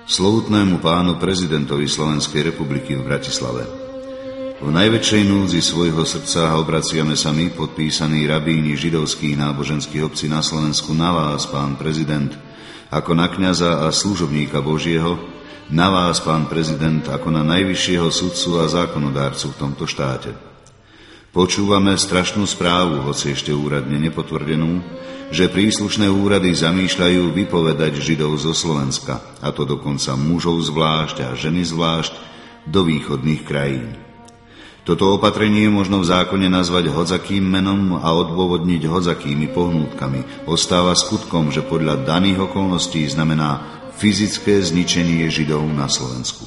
Slovutnému pánu prezidentovi Slovenskej republiky v Bratislave. V najväčšej núdzi svojho srdca obraciame sa my, podpísaní rabíni židovských náboženských obcí na Slovensku, na vás, pán prezident, ako na kňaza a služobníka Božieho, na vás, pán prezident, ako na najvyššieho sudcu a zákonodárcu v tomto štáte. Počúvame strašnú správu, hoci ešte úradne nepotvrdenú, že príslušné úrady zamýšľajú vypovedať Židov zo Slovenska, a to dokonca mužov zvlášť a ženy zvlášť, do východných krajín. Toto opatrenie možno v zákone nazvať hodzakým menom a odôvodniť hodzakými pohnútkami. Ostáva skutkom, že podľa daných okolností znamená fyzické zničenie Židov na Slovensku.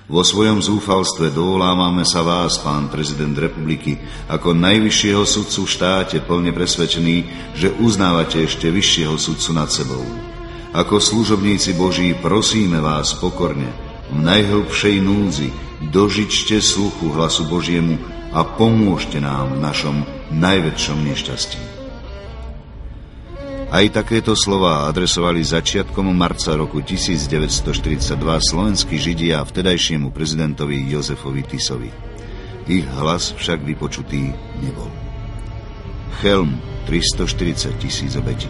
Vo svojom zúfalstve dovolávame sa vás, pán prezident republiky, ako najvyššieho sudcu v štáte, plne presvedčený, že uznávate ešte vyššieho sudcu nad sebou. Ako služobníci Boží prosíme vás pokorne, v najhlbšej núdzi, dožičte sluchu hlasu Božiemu a pomôžte nám v našom najväčšom nešťastí. Aj takéto slová adresovali začiatkom marca roku 1942 slovenskí Židia vtedajšiemu prezidentovi Jozefovi Tisovi. Ich hlas však vypočutý nebol. Chelm 340 000 obetí.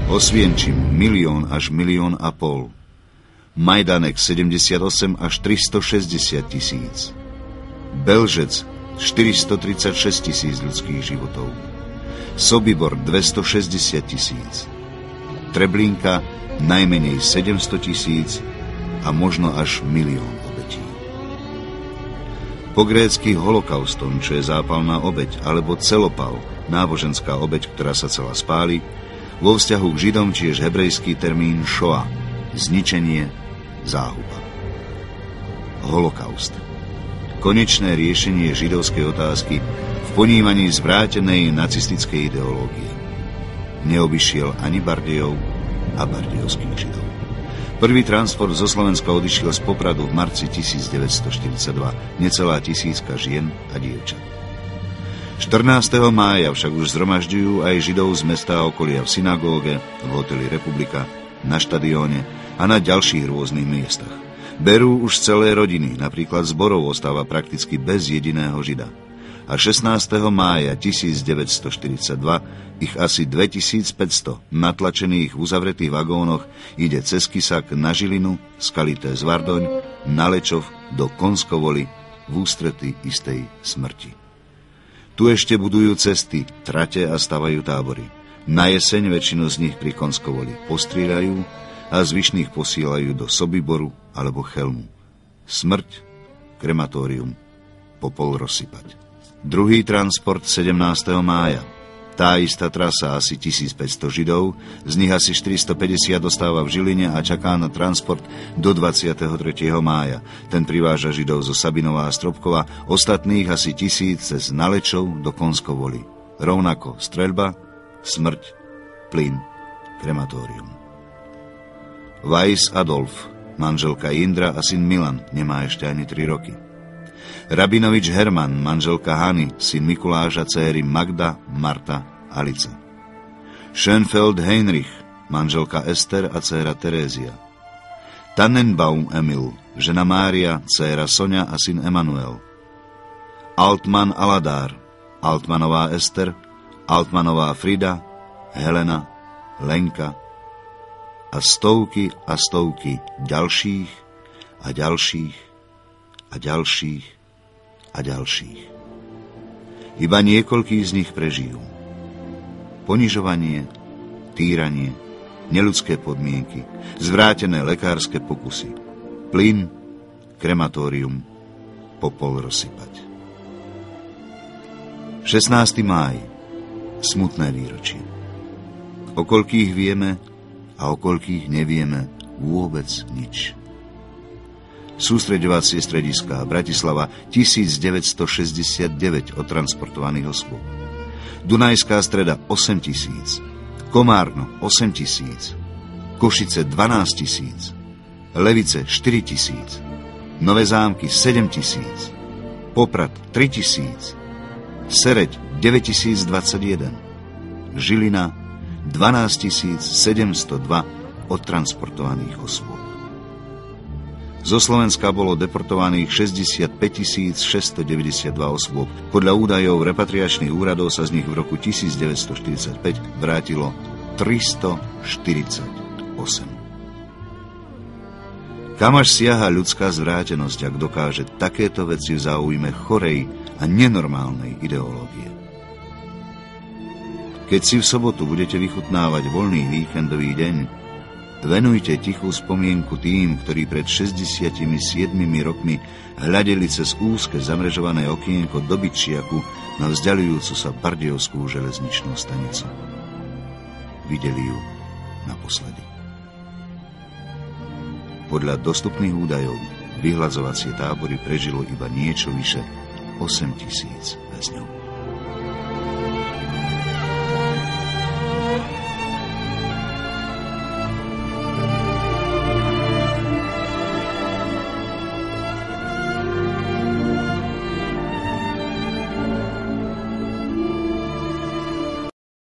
Osvienčim 1 až 1,5 milióna. Majdanek 78 až 360 000. Belžec 436 000 ľudských životov. Sobibor 260 000, Treblinka najmenej 700 000 a možno až 1 milión obetí. Po grécky holokaustom, čo je zápalná obeť, alebo celopal, náboženská obeť, ktorá sa celá spáli, vo vzťahu k Židom tiež hebrejský termín šoa, zničenie, záhuba. Holokaust. Konečné riešenie židovskej otázky v ponímaní zvrátenej nacistickej ideológie. Neobyšiel ani Bardejov a bardejovských Židov. Prvý transport zo Slovenska odišiel z Popradu v marci 1942, necelá 1000 žien a dievčat. 14. mája však už zhromažďujú aj Židov z mesta a okolia v synagóge, v hoteli Republika, na štadióne a na ďalších rôznych miestach. Berú už celé rodiny, napríklad zborov ostáva prakticky bez jediného Žida. A 16. mája 1942 ich asi 2500 natlačených v uzavretých vagónoch ide cez Kysak na Žilinu, Skalité Zvardoň, na Lečov do Konskovoli v ústrety istej smrti. Tu ešte budujú cesty, trate a stavajú tábory. Na jeseň väčšinu z nich pri Konskovoli postrieľajú a zvyšných posielajú do Sobiboru alebo Chelmu. Smrť, krematórium, popol rozsypať. Druhý transport 17. mája. Tá istá trasa, asi 1500 Židov, z nich asi 450 dostáva v Žiline a čaká na transport do 23. mája. Ten priváža Židov zo Sabinova a Stropkova, ostatných asi 1000 cez Nalečov do Konskovoli. Rovnako streľba, smrť, plyn, krematórium. Weiss Adolf, manželka Indra a syn Milan, nemá ešte ani 3 roky. Rabinovič Herman, manželka Hany, syn Mikuláša, céry Magda, Marta, Alica. Schönfeld Heinrich, manželka Ester a dcéra Terézia. Tannenbaum Emil, žena Mária, dcéra Sonia a syn Emanuel. Altman Aladár, Altmanová Ester, Altmanová Frida, Helena, Lenka a stovky ďalších a ďalších a ďalších a ďalších. Iba niekoľkí z nich prežijú. Ponižovanie, týranie, neľudské podmienky, zvrátené lekárske pokusy, plyn, krematórium, popol rozsypať. 16. máj. Smutné výročie. O koľkých vieme a o koľkých nevieme vôbec nič. Sústreďovacie strediská Bratislava 1969 odtransportovaných osôb. Dunajská Streda 8000, Komárno 8000, Košice 12 000, Levice 4000, Nové Zámky 7000, Poprad 3000, Sereď 9021, Žilina 12 702 odtransportovaných osôb. Zo Slovenska bolo deportovaných 65 692 osôb. Podľa údajov repatriačných úradov sa z nich v roku 1945 vrátilo 348. Kam až siaha ľudská zvrátenosť, ak dokáže takéto veci v záujme chorej a nenormálnej ideológie? Keď si v sobotu budete vychutnávať voľný víkendový deň, venujte tichú spomienku tým, ktorí pred 67 rokmi hľadeli cez úzke zamrežované okienko do Byčiaku na vzdialujúcu sa Bardejovskú železničnú stanicu. Videli ju naposledy. Podľa dostupných údajov vyhladzovacie tábory prežilo iba niečo vyše 8 000 väzňov.